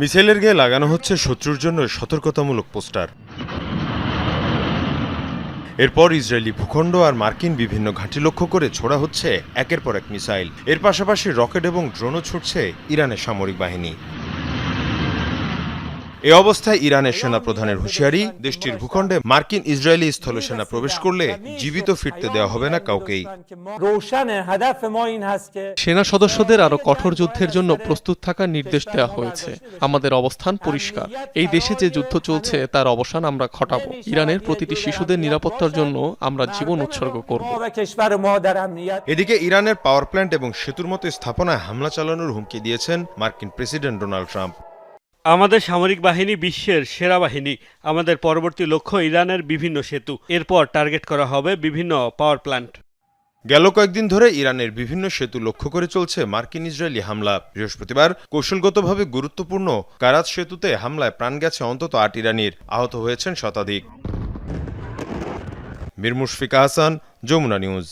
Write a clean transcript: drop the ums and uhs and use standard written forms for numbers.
মিসাইলের গায়ে লাগানো হচ্ছে শত্রুর জন্য সতর্কতামূলক পোস্টার। এরপর ইসরায়েলি ভূখণ্ড আর মার্কিন বিভিন্ন ঘাঁটি লক্ষ্য করে ছোড়া হচ্ছে একের পর এক মিসাইল। এর পাশাপাশি রকেট এবং ড্রোনও ছুটছে ইরানের সামরিক বাহিনী। এ অবস্থায় ইরানের সেনাপ্রধানের হুঁশিয়ারি, দেশটির ভূখণ্ডে মার্কিন ইসরায়েলি স্থলসেনা প্রবেশ করলে জীবিত ফিরতে দেওয়া হবে না কাউকেই। সেনা সদস্যদের আরো কঠোর যুদ্ধের জন্য প্রস্তুত থাকার নির্দেশ দেওয়া হয়েছে। আমাদের অবস্থান পরিষ্কার, এই দেশে যে যুদ্ধ চলছে তার অবসান আমরা ঘটাবো। ইরানের প্রতিটি শিশুদের নিরাপত্তার জন্য আমরা জীবন উৎসর্গ করব। এদিকে ইরানের পাওয়ার প্ল্যান্ট এবং সেতুর মতো স্থাপনায় হামলা চালানোর হুমকি দিয়েছেন মার্কিন প্রেসিডেন্ট ডোনাল্ড ট্রাম্প। আমাদের সামরিক বাহিনী বিশ্বের সেরা বাহিনী। আমাদের পরবর্তী লক্ষ্য ইরানের বিভিন্ন সেতু, এরপর টার্গেট করা হবে বিভিন্ন পাওয়ার প্ল্যান্ট। গেল কয়েকদিন ধরে ইরানের বিভিন্ন সেতু লক্ষ্য করে চলছে মার্কিন ইসরায়েলি হামলা। বৃহস্পতিবার কৌশলগতভাবে গুরুত্বপূর্ণ কারাত সেতুতে হামলায় প্রাণ গেছে অন্তত ৮ ইরানির, আহত হয়েছেন শতাধিক। মীর মুশফিকা হাসান, যমুনা নিউজ।